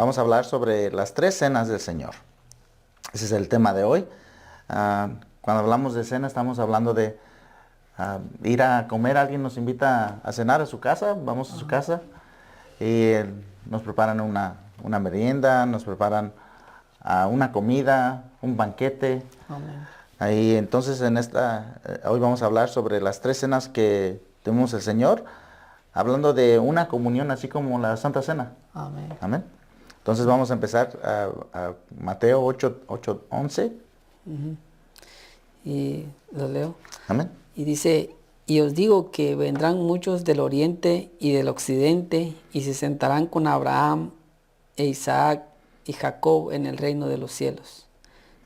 vamos a hablar sobre las tres cenas del Señor. Ese es el tema de hoy. Cuando hablamos de cena estamos hablando de ir a comer. Alguien nos invita a cenar a su casa, vamos a su casa y nos preparan una merienda, nos preparan una comida, un banquete. Amén. Ahí entonces hoy vamos a hablar sobre las tres cenas que tenemos el Señor, hablando de una comunión así como la Santa Cena. Amén. Amén. Entonces vamos a empezar a Mateo 8:11. Y lo leo. Amén. Y dice, y os digo que vendrán muchos del oriente y del occidente y se sentarán con Abraham e Isaac y Jacob en el reino de los cielos.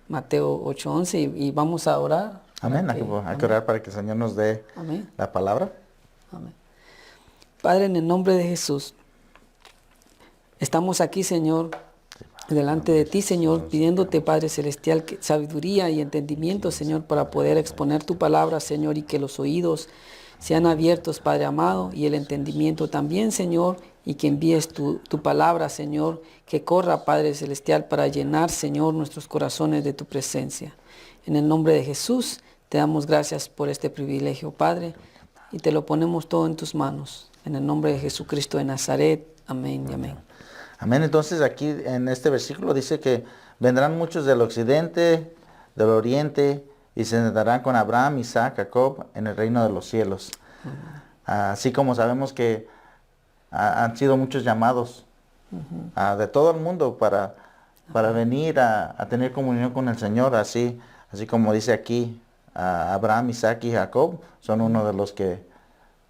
Mateo 8:11 y vamos a orar. Amén. Hay que orar para que el Señor nos dé Amén. la palabra. Amén. Padre, en el nombre de Jesús, estamos aquí, Señor, delante de ti, Señor, pidiéndote, Padre Celestial, sabiduría y entendimiento, Señor, para poder exponer tu palabra, Señor, y que los oídos sean abiertos, Padre amado, y el entendimiento también, Señor, y que envíes tu palabra, Señor, que corra, Padre Celestial, para llenar, Señor, nuestros corazones de tu presencia. En el nombre de Jesús, te damos gracias por este privilegio, Padre, y te lo ponemos todo en tus manos. En el nombre de Jesucristo de Nazaret. Amén y amén. Amén. Entonces aquí en este versículo dice que vendrán muchos del occidente, del oriente, y se sentarán con Abraham, Isaac, Jacob en el reino de los cielos. Así como sabemos que han sido muchos llamados de todo el mundo para venir a tener comunión con el Señor, así como dice aquí, Abraham, Isaac y Jacob son uno de los que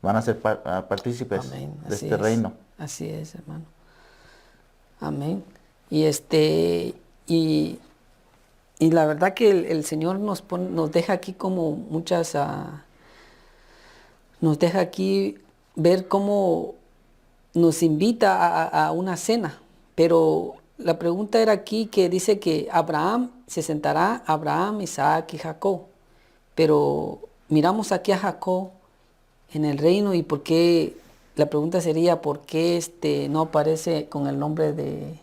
van a ser partícipes de este reino. Así es, hermano. Amén. Y y la verdad que el Señor nos deja aquí como muchas, nos deja aquí ver cómo nos invita a una cena. Pero la pregunta era aquí que dice que se sentará Abraham, Isaac y Jacob. Pero miramos aquí a Jacob en el reino y por qué, la pregunta sería por qué no aparece con el nombre de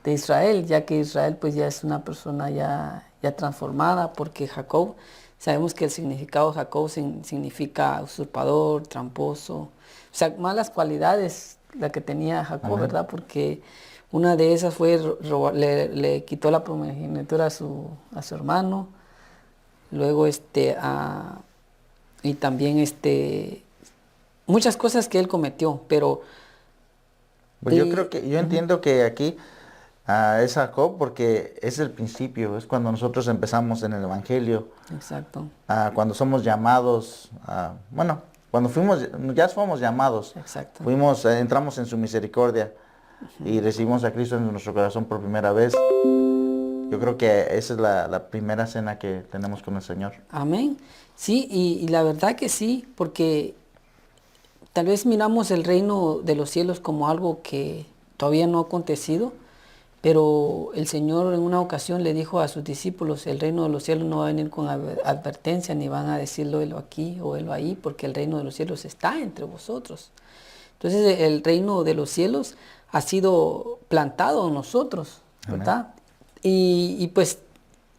Israel, ya que Israel pues ya es una persona ya transformada, porque Jacob, sabemos que el significado de Jacob significa usurpador, tramposo, o sea, malas cualidades la que tenía Jacob, Amén. ¿verdad? Porque una de esas fue le quitó la primogenitura a su hermano, luego y también muchas cosas que él cometió, pero Pues yo entiendo que aquí es Jacob porque es el principio, es cuando nosotros empezamos en el Evangelio, exacto, cuando somos llamados, cuando ya fuimos llamados, exacto. entramos en su misericordia y recibimos a Cristo en nuestro corazón por primera vez. Yo creo que esa es la primera cena que tenemos con el Señor. Amén. Sí, y la verdad que sí, porque tal vez miramos el reino de los cielos como algo que todavía no ha acontecido, pero el Señor en una ocasión le dijo a sus discípulos, el reino de los cielos no va a venir con advertencia, ni van a decirlo helo aquí o helo ahí, porque el reino de los cielos está entre vosotros. Entonces el reino de los cielos ha sido plantado en nosotros, ¿verdad? Y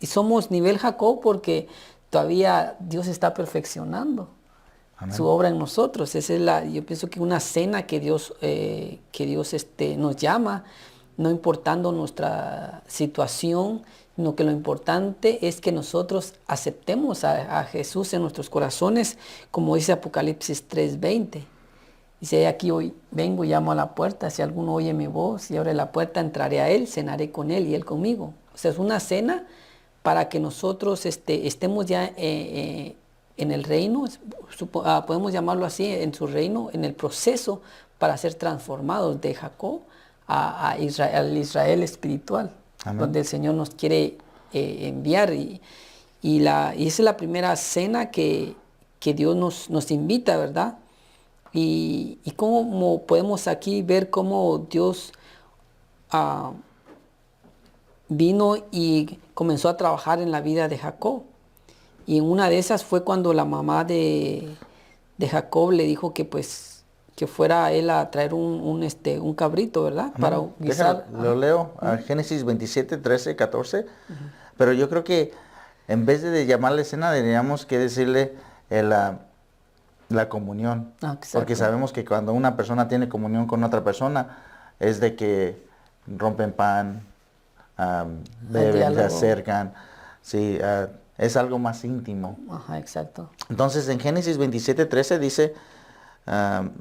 somos nivel Jacob porque todavía Dios está perfeccionando. Amén. Su obra en nosotros. Esa es yo pienso que una cena que Dios nos llama, no importando nuestra situación, sino que lo importante es que nosotros aceptemos a Jesús en nuestros corazones, como dice Apocalipsis 3:20. Dice, aquí hoy vengo y llamo a la puerta, si alguno oye mi voz y abre la puerta, entraré a él, cenaré con él y él conmigo. O sea, es una cena para que nosotros estemos ya en el reino, podemos llamarlo así, en su reino, en el proceso para ser transformados de Jacob al Israel espiritual. Amén. Donde el Señor nos quiere enviar. Y esa es la primera cena que Dios nos invita, ¿verdad? Y cómo podemos aquí ver cómo Dios vino y comenzó a trabajar en la vida de Jacob. Y en una de esas fue cuando la mamá de Jacob le dijo que pues que fuera él a traer un cabrito, ¿verdad? Para guisar. Lo leo, Génesis 27, 13, 14. Pero yo creo que en vez de llamarle cena, deberíamos que decirle la comunión. Exacto. Porque sabemos que cuando una persona tiene comunión con otra persona, es de que rompen pan, beben, se diálogo. acercan. Sí, es algo más íntimo. Ajá, exacto. Entonces en Génesis 27, 13 dice, ¿dónde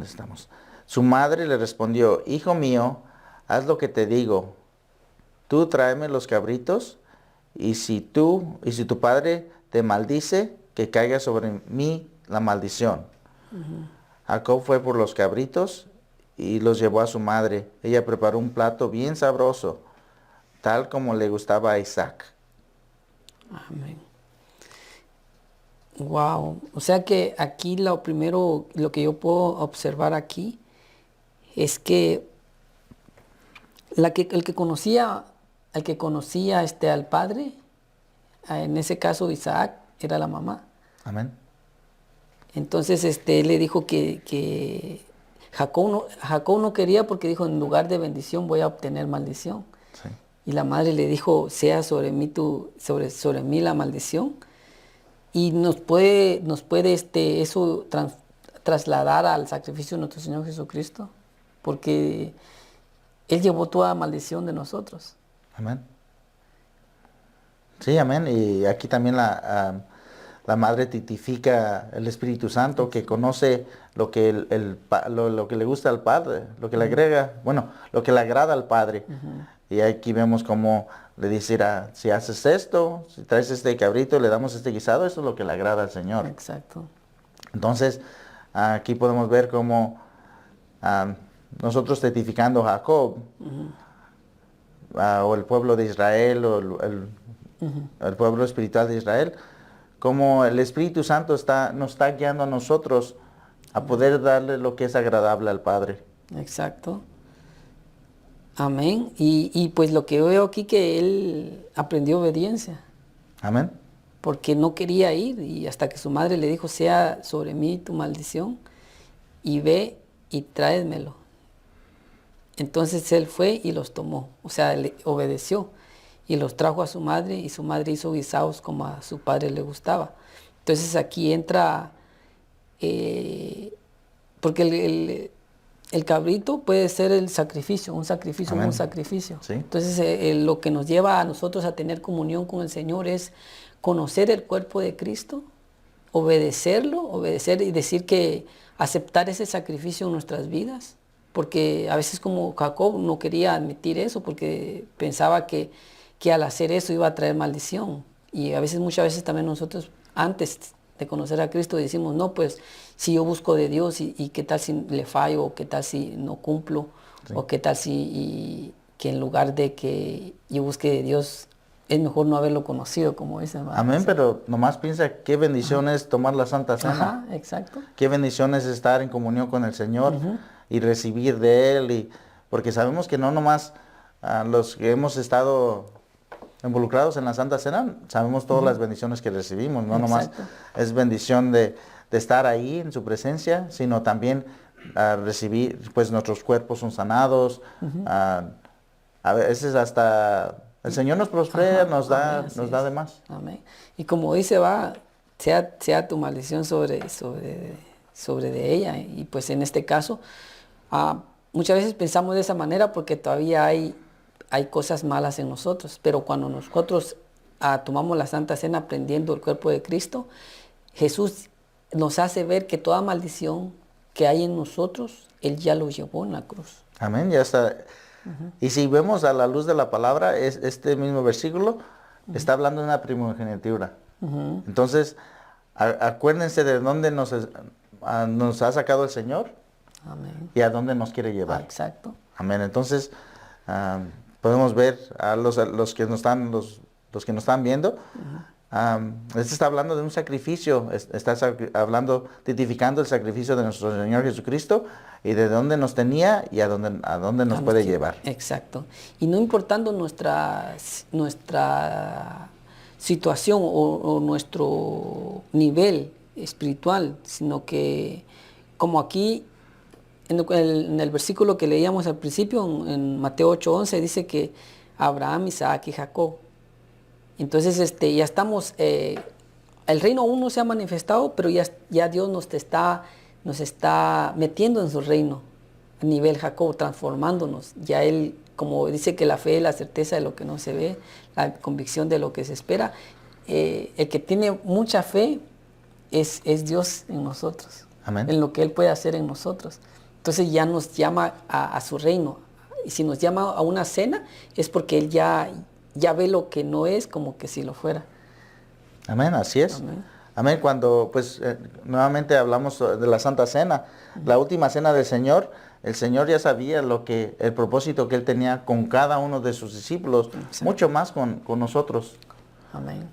estamos? Su madre le respondió, hijo mío, haz lo que te digo. Tú tráeme los cabritos y si tu padre te maldice, que caiga sobre mí la maldición. Jacob fue por los cabritos y los llevó a su madre. Ella preparó un plato bien sabroso, tal como le gustaba a Isaac. Amén. Wow. O sea que aquí lo primero, lo que yo puedo observar aquí es que el que conocía al padre, en ese caso Isaac, era la mamá. Amén. Entonces él le dijo que Jacob no quería, porque dijo, en lugar de bendición voy a obtener maldición. Sí. Y la madre le dijo, sea sobre mí sobre mí la maldición. Y nos puede eso trasladar al sacrificio de nuestro Señor Jesucristo, porque Él llevó toda maldición de nosotros. Amén. Sí, amén. Y aquí también la madre tipifica el Espíritu Santo, que conoce lo que lo que le gusta al Padre, lo que le agrega, bueno, lo que le agrada al Padre. Y aquí vemos cómo le dice, si haces esto, si traes este cabrito, le damos este guisado, eso es lo que le agrada al Señor. Exacto. Entonces, aquí podemos ver cómo nosotros testificando a Jacob, o el pueblo de Israel, o el pueblo espiritual de Israel, como el Espíritu Santo nos está guiando a nosotros a poder darle lo que es agradable al Padre. Exacto. Amén. Y pues lo que yo veo aquí, que él aprendió obediencia, Amén. porque no quería ir, y hasta que su madre le dijo, sea sobre mí tu maldición, y ve y tráemelo. Entonces él fue y los tomó, o sea, le obedeció y los trajo a su madre, y su madre hizo guisados como a su padre le gustaba. Entonces aquí entra, porque el cabrito puede ser el sacrificio, un sacrificio, Amén. un sacrificio. Sí. Entonces lo que nos lleva a nosotros a tener comunión con el Señor es conocer el cuerpo de Cristo, obedecer y decir que aceptar ese sacrificio en nuestras vidas, porque a veces, como Jacob, no quería admitir eso porque pensaba que al hacer eso iba a traer maldición. Y muchas veces también nosotros, antes de conocer a Cristo, decimos, no, pues si yo busco de Dios, y qué tal si le fallo, o qué tal si no cumplo, Sí. o qué tal que en lugar de que yo busque de Dios, es mejor no haberlo conocido, como dicen. Amén, pero nomás piensa qué bendición es tomar la Santa Cena. Ajá, exacto. Qué bendición es estar en comunión con el Señor y recibir de Él. Porque sabemos que no nomás los que hemos estado involucrados en la Santa Cena, sabemos todas las bendiciones que recibimos. No nomás es bendición de estar ahí en su presencia, sino también recibir, pues nuestros cuerpos son sanados. A veces hasta el Señor nos prospera, nos da de más. Amén. Y como dice, sea tu maldición sobre de ella. Y pues en este caso, muchas veces pensamos de esa manera porque todavía hay cosas malas en nosotros. Pero cuando nosotros tomamos la Santa Cena aprendiendo el cuerpo de Cristo, Jesús nos hace ver que toda maldición que hay en nosotros, Él ya lo llevó en la cruz. Amén, ya está. Y si vemos a la luz de la palabra, este mismo versículo está hablando de una primogenitura. Entonces, acuérdense de dónde nos ha sacado el Señor. Amén. Y a dónde nos quiere llevar. Exacto. Amén. Entonces, podemos ver a los que nos están viendo. Este está hablando de un sacrificio, está tipificando el sacrificio de nuestro Señor Jesucristo, y de dónde nos tenía y a dónde nos puede llevar. Exacto. Y no importando nuestra situación o nuestro nivel espiritual, sino que como aquí en el versículo que leíamos al principio, en Mateo 8:11, dice que Abraham, Isaac y Jacob. Entonces ya estamos, el reino aún no se ha manifestado, pero ya Dios nos está metiendo en su reino a nivel Jacob, transformándonos. Ya Él, como dice que la fe es la certeza de lo que no se ve, la convicción de lo que se espera. El que tiene mucha fe es Dios en nosotros, Amén. en lo que Él puede hacer en nosotros. Entonces ya nos llama a su reino. Y si nos llama a una cena, es porque Él ya ve lo que no es como que si lo fuera. Amén, así es. Amén. Amén, cuando pues nuevamente hablamos de la Santa Cena, la última cena del Señor, el Señor ya sabía el propósito que Él tenía con cada uno de sus discípulos, Sí. mucho más con nosotros. Amén.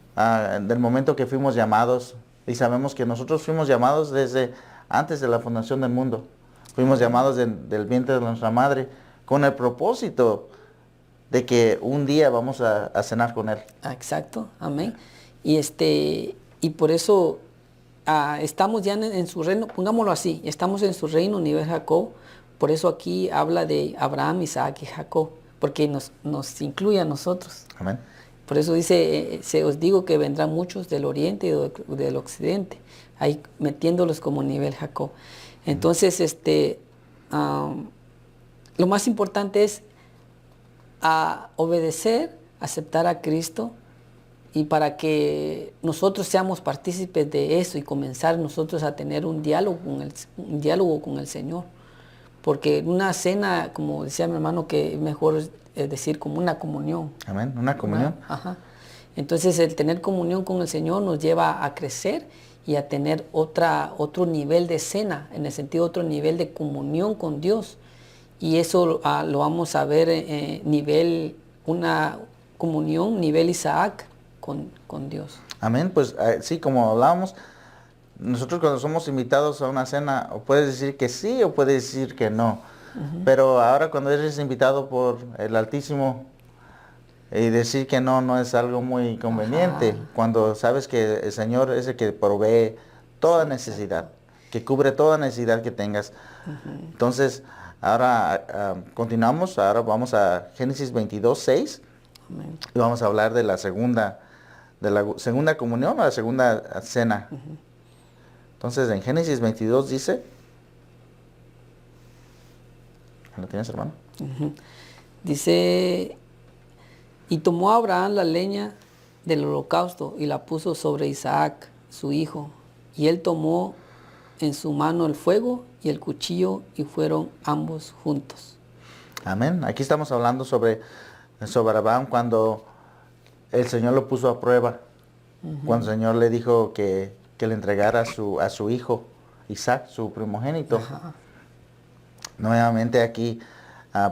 Del momento que fuimos llamados, y sabemos que nosotros fuimos llamados desde antes de la fundación del mundo. Fuimos llamados del vientre de nuestra madre con el propósito de que un día vamos a cenar con Él. Exacto, amén. Y por eso estamos ya en su reino, pongámoslo así, estamos en su reino nivel Jacob. Por eso aquí habla de Abraham, Isaac y Jacob, porque nos incluye a nosotros. Amén. Por eso dice, os digo que vendrán muchos del oriente y del occidente, ahí metiéndolos como nivel Jacob. Entonces, lo más importante es obedecer, aceptar a Cristo, y para que nosotros seamos partícipes de eso y comenzar nosotros a tener un diálogo con el Señor. Porque una cena, como decía mi hermano, que es mejor decir como una comunión. Amén, una comunión. Ajá. Entonces el tener comunión con el Señor nos lleva a crecer y a tener otro nivel de cena, en el sentido otro nivel de comunión con Dios. Y eso lo vamos a ver una comunión, nivel Isaac con Dios. Amén, pues sí, como hablábamos, nosotros cuando somos invitados a una cena, o puedes decir que sí o puedes decir que no. Pero ahora cuando eres invitado por el Altísimo, y decir que no es algo muy conveniente. Ajá. Cuando sabes que el Señor es el que provee toda necesidad, que cubre toda necesidad que tengas. Entonces, ahora continuamos, ahora vamos a Génesis 22:6 Amén. y vamos a hablar de la segunda comunión o la segunda cena. Entonces, en Génesis 22 dice, ¿lo tienes, hermano? Dice, y tomó Abraham la leña del holocausto y la puso sobre Isaac, su hijo. Y él tomó en su mano el fuego y el cuchillo y fueron ambos juntos. Amén. Aquí estamos hablando sobre Abraham cuando el Señor lo puso a prueba. Cuando el Señor le dijo que le entregara a su hijo, Isaac, su primogénito. Ajá. Nuevamente aquí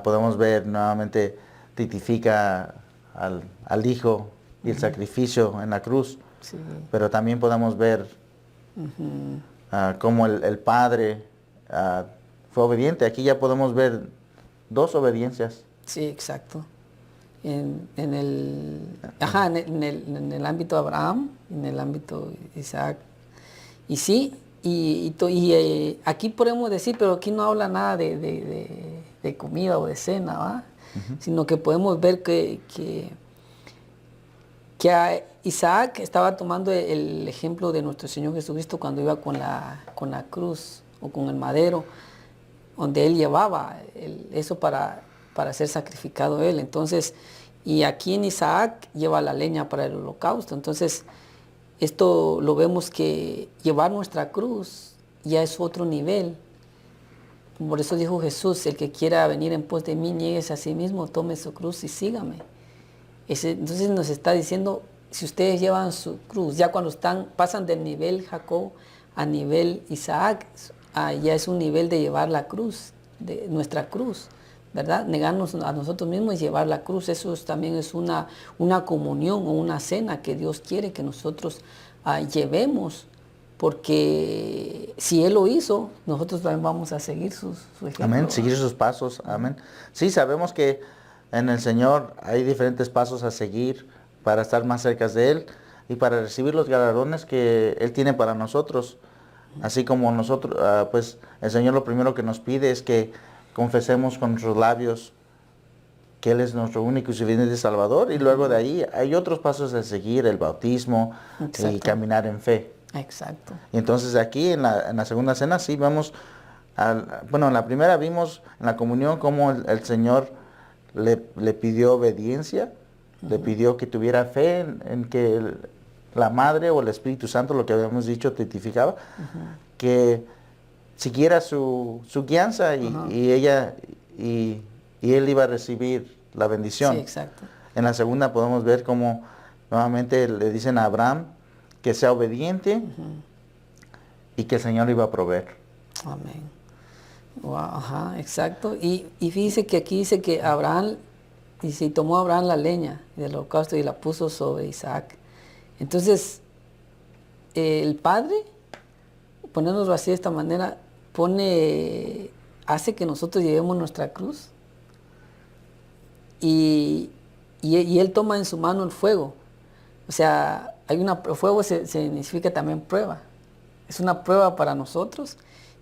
podemos ver, nuevamente tipifica al hijo y el sacrificio en la cruz. Sí. Pero también podemos ver cómo el padre fue obediente. Aquí ya podemos ver dos obediencias. Sí, exacto. En el ámbito de Abraham, en el ámbito de Isaac. Y sí, aquí podemos decir, pero aquí no habla nada de comida o de cena, ¿va? Sino que podemos ver que a Isaac estaba tomando el ejemplo de nuestro Señor Jesucristo cuando iba con la cruz o con el madero, donde él llevaba eso para ser sacrificado él. Entonces, y aquí en Isaac lleva la leña para el holocausto. Entonces, esto lo vemos que llevar nuestra cruz ya es otro nivel. Por eso dijo Jesús, el que quiera venir en pos de mí, nieguese a sí mismo, tome su cruz y sígame. Entonces nos está diciendo, si ustedes llevan su cruz, ya cuando pasan del nivel Jacob a nivel Isaac, ya es un nivel de llevar la cruz, de nuestra cruz, ¿verdad? Negarnos a nosotros mismos y llevar la cruz. Eso también es una comunión o una cena que Dios quiere que nosotros llevemos, porque si Él lo hizo, nosotros también vamos a seguir su ejemplo. Amén, seguir sus pasos. Amén. Sí, sabemos que en el Señor hay diferentes pasos a seguir para estar más cerca de Él. y para recibir los galardones que Él tiene para nosotros. Así como nosotros, pues el Señor lo primero que nos pide es que confesemos con nuestros labios que Él es nuestro único y suficiente Salvador, y luego de ahí hay otros pasos a seguir, el bautismo y Exacto. caminar en fe. Exacto. Y entonces aquí en la segunda cena sí vemos, bueno, en la primera vimos en la comunión cómo el Señor le pidió obediencia, le pidió que tuviera fe en que la Madre o el Espíritu Santo, lo que habíamos dicho, testificaba, que siguiera su guianza y ella y él iba a recibir la bendición. Sí, exacto. En la segunda podemos ver cómo nuevamente le dicen a Abraham que sea obediente y que el Señor iba a proveer. Amén. Wow, ajá, exacto. Y fíjese que aquí dice que Abraham, y si tomó Abraham la leña del holocausto y la puso sobre Isaac. Entonces, el Padre, poniéndolo así de esta manera, hace que nosotros llevemos nuestra cruz y Él toma en su mano el fuego. O sea, fuego significa también prueba. Es una prueba para nosotros,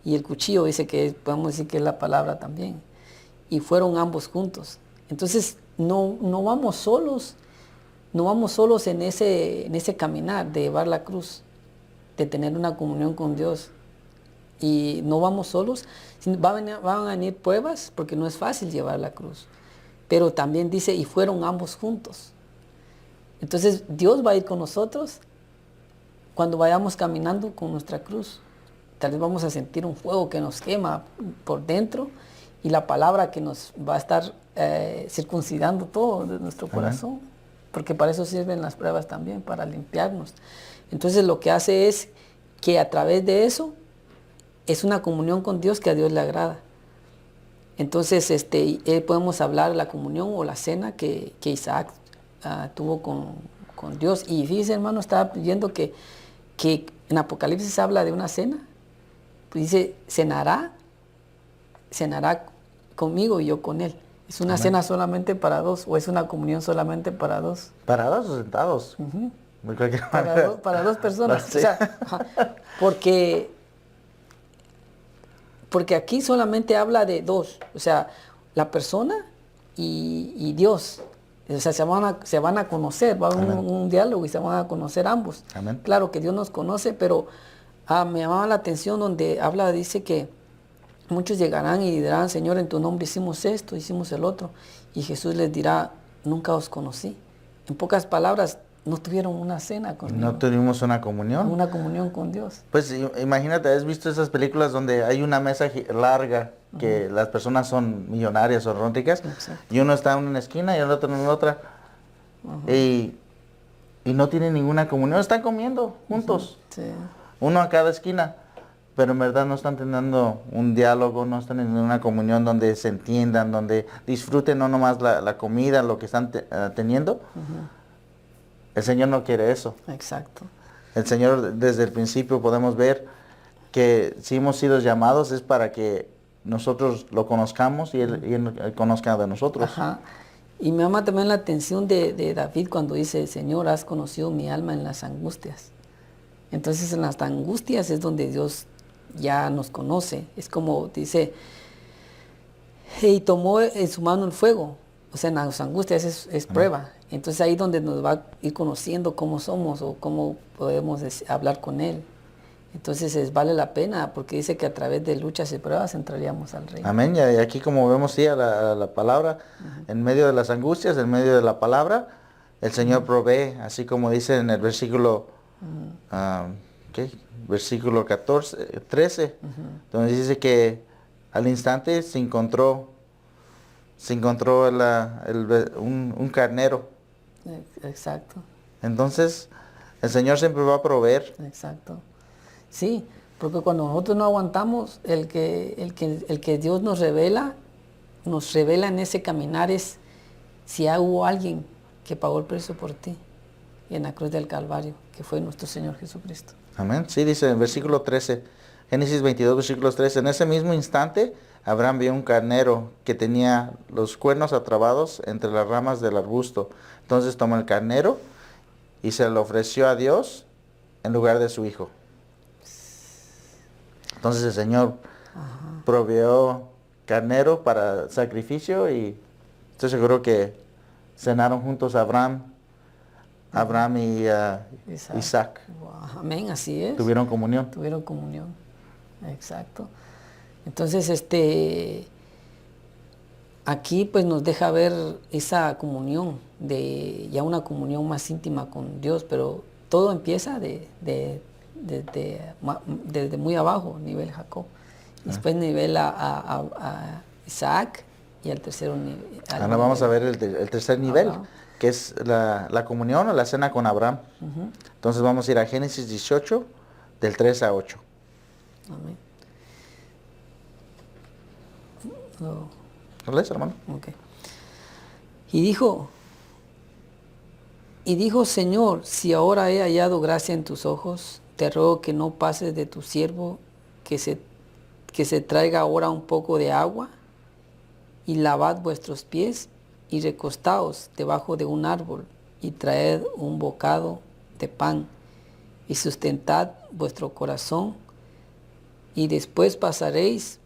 y el cuchillo dice podemos decir que es la palabra también. Y fueron ambos juntos. Entonces, no vamos solos en ese caminar de llevar la cruz, de tener una comunión con Dios. Y no vamos solos. Van a venir pruebas, porque no es fácil llevar la cruz. Pero también dice, y fueron ambos juntos. Entonces, Dios va a ir con nosotros cuando vayamos caminando con nuestra cruz. Tal vez vamos a sentir un fuego que nos quema por dentro, y la palabra que nos va a estar circuncidando todo de nuestro corazón, porque para eso sirven las pruebas también, para limpiarnos. Entonces lo que hace es que a través de eso es una comunión con Dios que a Dios le agrada. Entonces podemos hablar de la comunión o la cena que Isaac tuvo con Dios. Y fíjese, hermano, estaba viendo que en Apocalipsis habla de una cena. Pues dice, cenará conmigo y yo con él. ¿Es una cena solamente para dos, o es una comunión solamente para dos? ¿Parados o sentados? De cualquier manera. Para dos personas. Sí. O sea, porque aquí solamente habla de dos. O sea, la persona y Dios. O sea, se van a conocer, va a haber un diálogo y se van a conocer ambos. Amén. Claro que Dios nos conoce, pero me llamaba la atención donde dice que muchos llegarán y dirán, Señor, en tu nombre hicimos esto, hicimos el otro. Y Jesús les dirá, nunca os conocí. En pocas palabras, no tuvieron una cena con Dios. No tuvimos una comunión. Una comunión con Dios. Pues imagínate, ¿has visto esas películas donde hay una mesa larga, que las personas son millonarias o ricas, y uno está en una esquina y el otro en la otra, y no tienen ninguna comunión, están comiendo juntos, Sí. uno a cada esquina, pero en verdad no están teniendo un diálogo, no están en una comunión donde se entiendan, donde disfruten no nomás la comida, lo que están teniendo. El Señor no quiere eso. Exacto. El Señor, desde el principio podemos ver que si hemos sido llamados es para que nosotros lo conozcamos y Él conozca de nosotros. Ajá. Y me llama también la atención de David cuando dice, Señor, has conocido mi alma en las angustias. Entonces en las angustias es donde Dios ya nos conoce. Es como dice, y tomó en su mano el fuego. O sea, en las angustias es prueba. Entonces ahí es donde nos va a ir conociendo cómo somos o cómo podemos hablar con Él. Entonces vale la pena, porque dice que a través de luchas y pruebas entraríamos al reino. Amén. Y aquí como vemos sí a la palabra, en medio de las angustias, en medio de la palabra, el Señor provee, así como dice en el versículo, versículo 13, donde dice que al instante se encontró un carnero. Exacto. Entonces, el Señor siempre va a proveer. Exacto. Sí, porque cuando nosotros no aguantamos, el que Dios nos revela en ese caminar es si hubo alguien que pagó el precio por ti en la cruz del Calvario, que fue nuestro Señor Jesucristo. Amén. Sí, dice en versículo 13, Génesis 22, versículos 13, en ese mismo instante Abraham vio un carnero que tenía los cuernos atrapados entre las ramas del arbusto. Entonces tomó el carnero y se lo ofreció a Dios en lugar de su hijo. Entonces el Señor proveyó carnero para sacrificio y estoy seguro que cenaron juntos Abraham y Isaac. Wow, amén, así es. Tuvieron comunión. Tuvieron comunión. Exacto. Entonces, aquí pues nos deja ver esa comunión, ya una comunión más íntima con Dios, pero todo empieza desde muy abajo, nivel Jacob. Después nivel a Isaac y al tercero nivel. Ahora vamos a ver el tercer nivel, que es la comunión o la cena con Abraham. Entonces vamos a ir a Génesis 18, del 3 a 8. Amén. Oh. ¿Lo lees, hermano? Okay. Y dijo, Señor, si ahora he hallado gracia en tus ojos, te ruego que no pases de tu siervo, que se traiga ahora un poco de agua, y lavad vuestros pies, y recostaos debajo de un árbol, y traed un bocado de pan, y sustentad vuestro corazón, y después pasaréis,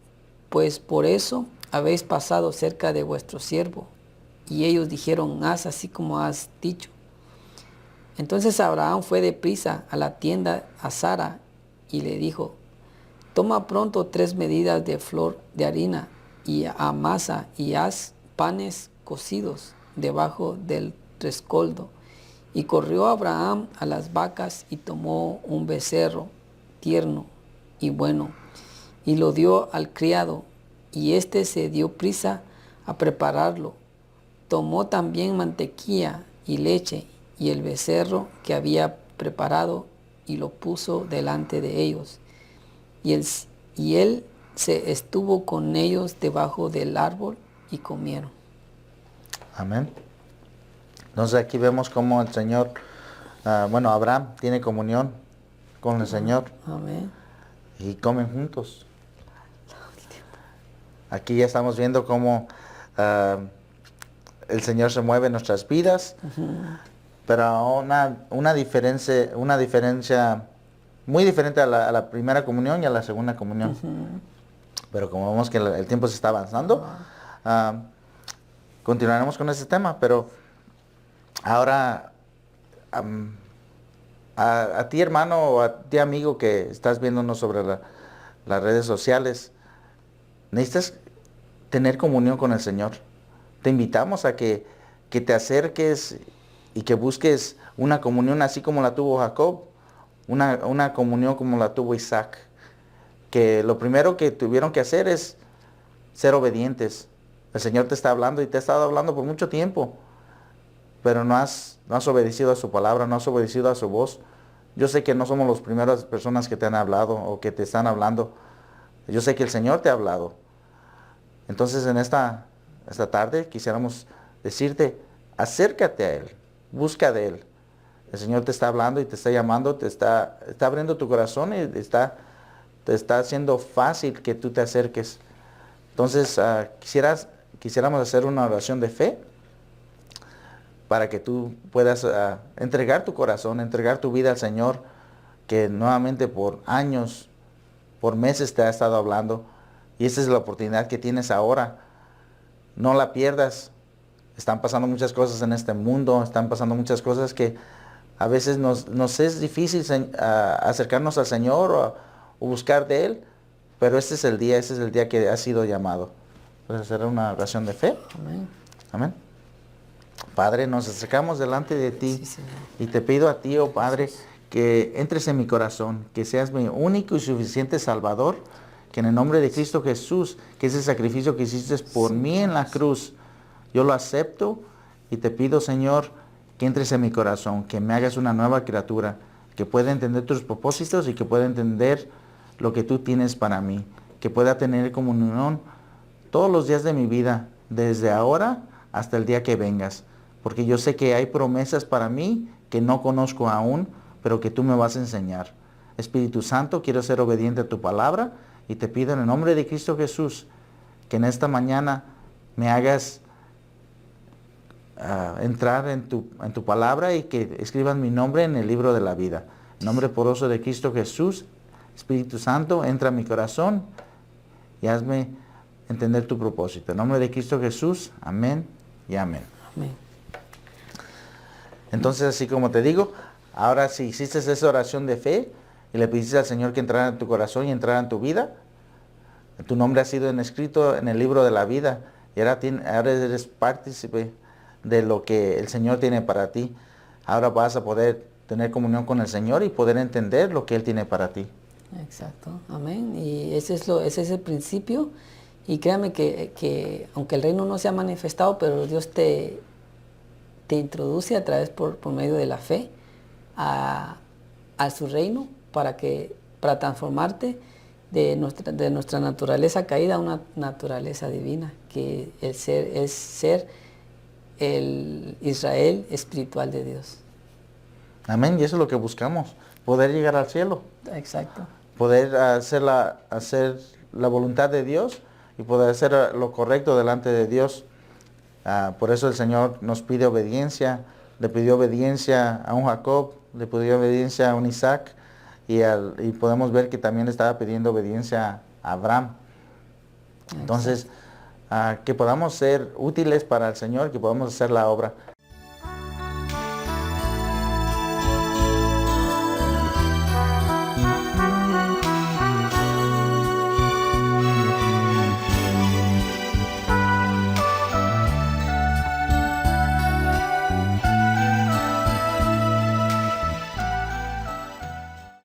pues por eso habéis pasado cerca de vuestro siervo. Y ellos dijeron, haz así como has dicho. Entonces Abraham fue deprisa a la tienda a Sara y le dijo, toma pronto 3 medidas de flor de harina y amasa y haz panes cocidos debajo del rescoldo. Y corrió Abraham a las vacas y tomó un becerro tierno y bueno y lo dio al criado, y éste se dio prisa a prepararlo. Tomó también mantequilla y leche y el becerro que había preparado y lo puso delante de ellos. Y él se estuvo con ellos debajo del árbol y comieron. Amén. Entonces aquí vemos cómo el Señor, Abraham tiene comunión con el Señor. Amén. Y comen juntos. Aquí ya estamos viendo cómo el Señor se mueve en nuestras vidas, pero una diferencia muy diferente a la primera comunión y a la segunda comunión. Pero como vemos que el tiempo se está avanzando, continuaremos con ese tema, pero ahora a ti, hermano, o a ti, amigo, que estás viéndonos sobre las redes sociales, necesitas tener comunión con el Señor. Te invitamos a que te acerques y que busques una comunión así como la tuvo Jacob, una comunión como la tuvo Isaac. Que lo primero que tuvieron que hacer es ser obedientes. El Señor te está hablando y te ha estado hablando por mucho tiempo, pero no has obedecido a su palabra, no has obedecido a su voz. Yo sé que no somos las primeras personas que te han hablado o que te están hablando. Yo sé que el Señor te ha hablado. Entonces en esta tarde quisiéramos decirte, acércate a Él, busca de Él. El Señor te está hablando y te está llamando, te está abriendo tu corazón y te está haciendo fácil que tú te acerques. Entonces quisiéramos hacer una oración de fe para que tú puedas entregar tu corazón, entregar tu vida al Señor, que nuevamente por años, por meses te ha estado hablando. Y esa es la oportunidad que tienes ahora. No la pierdas. Están pasando muchas cosas en este mundo, están pasando muchas cosas que a veces nos es difícil acercarnos al Señor o buscar de Él, pero ese es el día que ha sido llamado. ¿Puedes hacer una oración de fe? Amén. Amén. Padre, nos acercamos delante de ti, Sí, y te pido a ti, oh Padre, que entres en mi corazón, que seas mi único y suficiente Salvador, que en el nombre de Cristo Jesús, que ese sacrificio que hiciste por mí en la cruz, yo lo acepto y te pido, Señor, que entres en mi corazón, que me hagas una nueva criatura, que pueda entender tus propósitos y que pueda entender lo que tú tienes para mí, que pueda tener comunión todos los días de mi vida, desde ahora hasta el día que vengas, porque yo sé que hay promesas para mí que no conozco aún, pero que tú me vas a enseñar. Espíritu Santo, quiero ser obediente a tu palabra y te pido en el nombre de Cristo Jesús que en esta mañana me hagas entrar en tu palabra y que escriban mi nombre en el libro de la vida. Nombre poderoso de Cristo Jesús, Espíritu Santo, entra a mi corazón y hazme entender tu propósito. En nombre de Cristo Jesús, amén y amén. Amén. Entonces, así como te digo, ahora si hiciste esa oración de fe y le pediste al Señor que entrara en tu corazón y entrara en tu vida, tu nombre ha sido escrito en el libro de la vida y ahora eres partícipe de lo que el Señor tiene para ti. Ahora vas a poder tener comunión con el Señor y poder entender lo que Él tiene para ti. Exacto, amén. Y ese es el principio. Y créame que aunque el reino no se ha manifestado, pero Dios te introduce a través por medio de la fe a su reino para transformarte de nuestra naturaleza caída a una naturaleza divina, que es ser el Israel espiritual de Dios. Amén, y eso es lo que buscamos, poder llegar al cielo. Exacto. Poder hacer la voluntad de Dios y poder hacer lo correcto delante de Dios. Por eso el Señor nos pide obediencia. Le pidió obediencia a un Jacob, le pidió obediencia a un Isaac y podemos ver que también le estaba pidiendo obediencia a Abraham. Entonces, que podamos ser útiles para el Señor, que podamos hacer la obra.